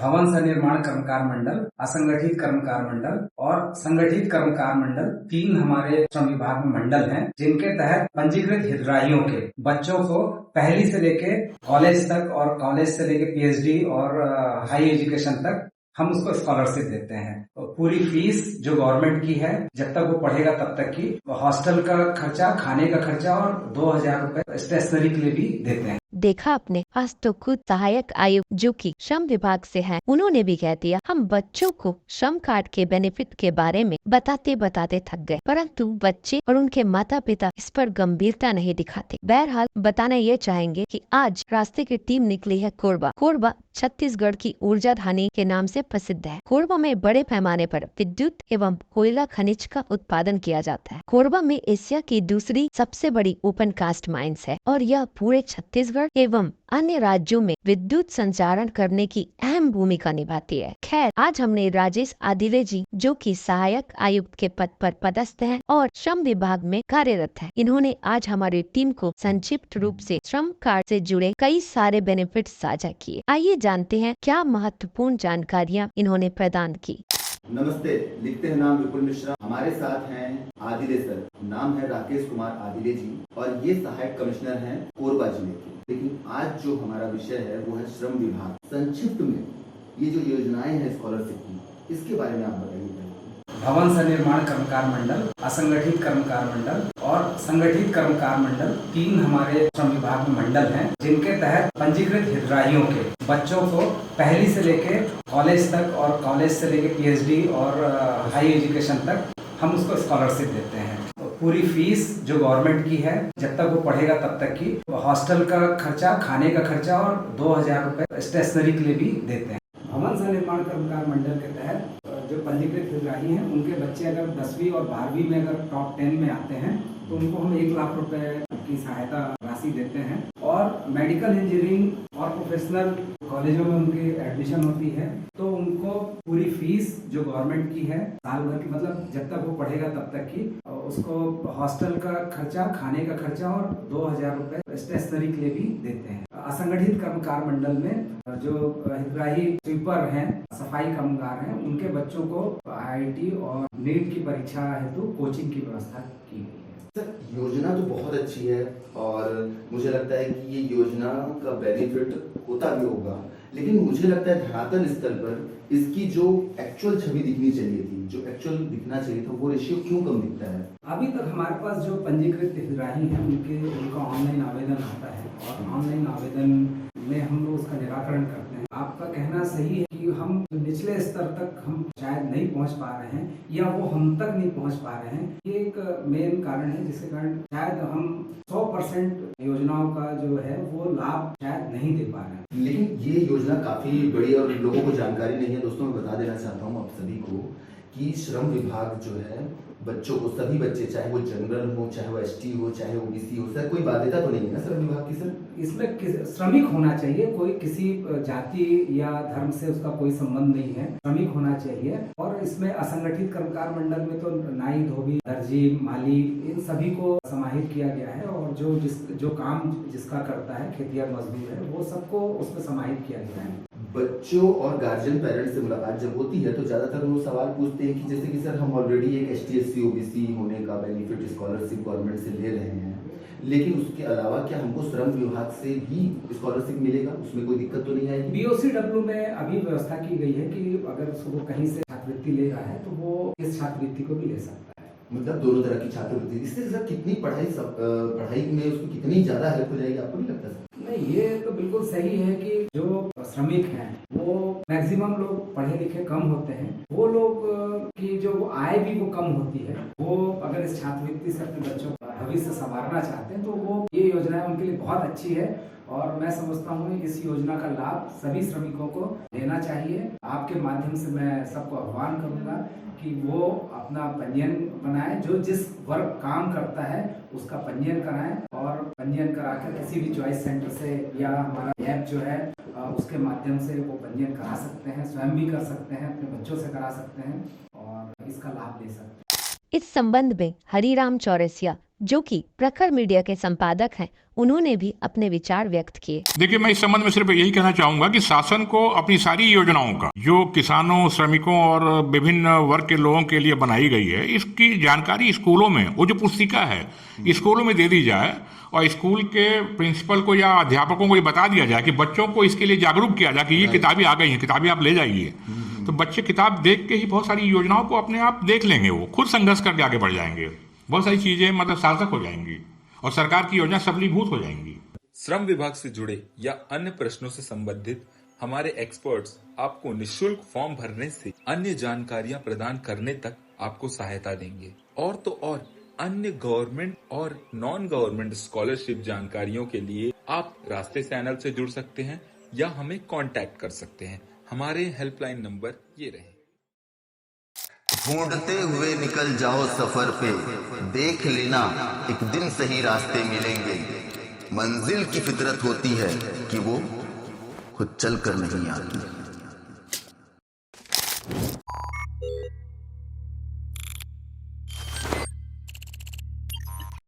भवन निर्माण कर्मकार मंडल, असंगठित कर्मकार मंडल और संगठित कर्मकार मंडल, 3 हमारे श्रम विभाग में मंडल हैं, जिनके तहत पंजीकृत हितग्राहियों के बच्चों को पहली से लेके कॉलेज तक और कॉलेज से लेके पीएचडी और हाई एजुकेशन तक हम उसको स्कॉलरशिप देते हैं। तो पूरी फीस जो गवर्नमेंट की है, जब तक वो पढ़ेगा तब तक की, हॉस्टल का खर्चा, खाने का खर्चा और 2,000 रुपए स्टेशनरी के लिए भी देते हैं। देखा आपने, आज तो खुद सहायक आयुक्त जो कि श्रम विभाग से हैं, उन्होंने भी कह दिया हम बच्चों को श्रम कार्ड के बेनिफिट के बारे में बताते बताते थक गए, परंतु बच्चे और उनके माता पिता इस पर गंभीरता नहीं दिखाते। बहरहाल बताना ये चाहेंगे कि आज रास्ते की टीम निकली है कोरबा। कोरबा छत्तीसगढ़ की ऊर्जा धानी के नाम से प्रसिद्ध है। कोरबा में बड़े पैमाने पर विद्युत एवं कोयला खनिज का उत्पादन किया जाता है। कोरबा में एशिया की दूसरी सबसे बड़ी ओपन कास्ट माइंस है और यह पूरे छत्तीसगढ़ एवं अन्य राज्यों में विद्युत संचारण करने की अहम भूमिका निभाती है। खैर, आज हमने राजेश आदिले जी, जो कि सहायक आयुक्त के पद पर पदस्थ हैं और श्रम विभाग में कार्यरत हैं, इन्होंने आज हमारी टीम को संक्षिप्त रूप से श्रम कार्ड से जुड़े कई सारे बेनिफिट साझा किए। आइए जानते हैं क्या महत्वपूर्ण जानकारियाँ इन्होंने प्रदान की। नमस्ते, लिखते हैं नाम विपुल मिश्रा। हमारे साथ हैं आदिले सर, नाम है राकेश कुमार आदिले जी और ये सहायक कमिश्नर हैं कोरबा जिले के। लेकिन आज जो हमारा विषय है वो है श्रम विभाग। संक्षिप्त में ये जो योजनाएं हैं स्कॉलरशिप की, इसके बारे में आप बताइए। भवन निर्माण कर्मकार मंडल, असंगठित कर्मकार मंडल और संगठित कर्मकार मंडल, 3 हमारे श्रम विभाग में मंडल हैं, जिनके तहत पंजीकृत हितग्राहियों के बच्चों को पहली से लेके कॉलेज तक और कॉलेज से लेके पीएचडी और हाई एजुकेशन तक हम उसको स्कॉलरशिप देते हैं। तो पूरी फीस जो गवर्नमेंट की है, जब तक वो पढ़ेगा तब तक की, हॉस्टल का खर्चा, खाने का खर्चा और 2,000 रुपए स्टेशनरी के लिए भी देते हैं। भवन निर्माण कर्मकार मंडल के तहत जो पंजीकृत हितग्राही हैं, उनके बच्चे अगर 10वीं और 12वीं में अगर टॉप 10 में आते हैं तो उनको हम 1 लाख रुपए की सहायता राशि देते हैं और मेडिकल इंजीनियरिंग और प्रोफेशनल कॉलेजों में उनकी एडमिशन होती है तो उनको पूरी फीस जो गवर्नमेंट की है साल भर की, मतलब जब तक वो पढ़ेगा तब तक की, उसको हॉस्टल का खर्चा, खाने का खर्चा और 2,000 रुपए स्टेशनरी के लिए भी देते हैं। असंगठित कर्मकार मंडल में जो हितग्राही स्वीपर हैं, सफाई कामगार हैं, उनके बच्चों को आईआईटी और नीट की परीक्षा हेतु कोचिंग की व्यवस्था की गई है। सर, योजना तो बहुत अच्छी है और मुझे लगता है कि ये योजना का बेनिफिट होता भी होगा, लेकिन मुझे लगता है धरातल स्तर पर इसकी जो एक्चुअल छवि दिखनी चाहिए थी, जो एक्चुअल दिखना चाहिए था, वो रेशियो क्यों कम दिखता है? अभी तक हमारे पास जो पंजीकृत हितग्राही हैं उनका ऑनलाइन आवेदन आता है और ऑनलाइन आवेदन में हम लोग उसका निराकरण करते हैं। आपका कहना सही है कि हम निचले स्तर तक हम शायद नहीं पहुंच पा रहे हैं या वो हम तक नहीं पहुंच पा रहे हैं। ये एक मेन कारण है जिसके कारण शायद हम 100% योजनाओं का जो है वो लाभ शायद नहीं दे पा रहे हैं। लेकिन ये योजना काफी बड़ी और लोगों को जानकारी नहीं है। दोस्तों, मैं बता देना चाहता हूँ आप सभी को कि श्रम विभाग जो है बच्चों को, सभी बच्चे, चाहे वो जनरल हो, चाहे वो एसटी हो, चाहे ओबीसी हो, सर कोई बाध्यता तो नहीं है ना श्रम विभाग की? सर, इसमें श्रमिक होना चाहिए, कोई किसी जाति या धर्म से उसका कोई संबंध नहीं है, श्रमिक होना चाहिए। और इसमें असंगठित कर्मकार मंडल में तो नाई, धोबी, दर्जी, माली, इन सभी को समाहित किया गया है और जो काम जिसका करता है, खेतिहर मजदूर है, वो सबको उसमें समाहित किया गया है। बच्चों और गार्जियन पेरेंट्स से मुलाकात जब होती है तो ज्यादातर वो सवाल पूछते हैं कि जैसे कि सर हम ऑलरेडी एक एसटी एससी ओबीसी होने का बेनिफिट स्कॉलरशिप गवर्नमेंट से ले रहे हैं, लेकिन उसके अलावा क्या हमको श्रम विभाग से भी स्कॉलरशिप मिलेगा? उसमें कोई दिक्कत तो नहीं आएगी? बीओसीडब्ल्यू में अभी व्यवस्था की गई है कि अगर वो कहीं से छात्रवृत्ति ले रहा है तो वो इस छात्रवृत्ति को भी ले सकता है। मतलब दोनों तरह की छात्रवृत्ति। इससे सर कितनी पढ़ाई में उसको कितनी ज्यादा हेल्प हो जाएगी, आपको नहीं लगता सर? नहीं, ये तो बिल्कुल सही है कि जो श्रमिक हैं वो मैक्सिमम लोग पढ़े लिखे कम होते हैं, वो लोग की जो आय भी वो कम होती है, वो अगर इस छात्रवृत्ति से अपने बच्चों का भविष्य संवारना चाहते हैं तो वो ये योजना उनके लिए बहुत अच्छी है और मैं समझता हूँ इस योजना का लाभ सभी श्रमिकों को लेना चाहिए। आपके माध्यम से मैं सबको आह्वान करूंगा कि वो अपना पंजीयन बनाएं, जो जिस वर्ग काम करता है उसका पंजीयन कराएं और पंजीयन कराकर किसी भी चॉइस सेंटर से या हमारा ऐप जो है उसके माध्यम से वो पंजीयन करा सकते हैं, स्वयं भी कर सकते हैं, अपने बच्चों से करा सकते हैं और इसका लाभ ले सकते हैं। इस संबंध में हरिराम चौरसिया, जो कि प्रखर मीडिया के संपादक हैं, उन्होंने भी अपने विचार व्यक्त किए। देखिए, मैं इस संबंध में सिर्फ यही कहना चाहूंगा कि शासन को अपनी सारी योजनाओं का जो किसानों, श्रमिकों और विभिन्न वर्ग के लोगों के लिए बनाई गई है, इसकी जानकारी स्कूलों में, वो जो पुस्तिका है, स्कूलों में दे दी जाए और स्कूल के प्रिंसिपल को या अध्यापकों को ये बता दिया जाए कि बच्चों को इसके लिए जागरूक किया जाए कि ये किताबें आ गई हैं, किताबें आप ले जाइए। तो बच्चे किताब देख के ही बहुत सारी योजनाओं को अपने आप देख लेंगे, वो खुद संघर्ष करके आगे बढ़ जाएंगे, बहुत सारी चीजें मतलब सार्थक हो जाएंगी और सरकार की योजना सफलीभूत हो जाएंगी। श्रम विभाग से जुड़े या अन्य प्रश्नों से संबंधित हमारे एक्सपर्ट्स आपको निःशुल्क फॉर्म भरने से अन्य जानकारियां प्रदान करने तक आपको सहायता देंगे। और तो और अन्य गवर्नमेंट और नॉन गवर्नमेंट स्कॉलरशिप जानकारियों के लिए आप रास्ते चैनल से जुड़ सकते हैं या हमें कांटेक्ट कर सकते हैं। हमारे हेल्पलाइन नंबर ये रहे। ढूंढते हुए निकल जाओ सफर पे, देख लेना एक दिन सही रास्ते मिलेंगे। मंजिल की फितरत होती है कि वो खुद चल कर नहीं आती।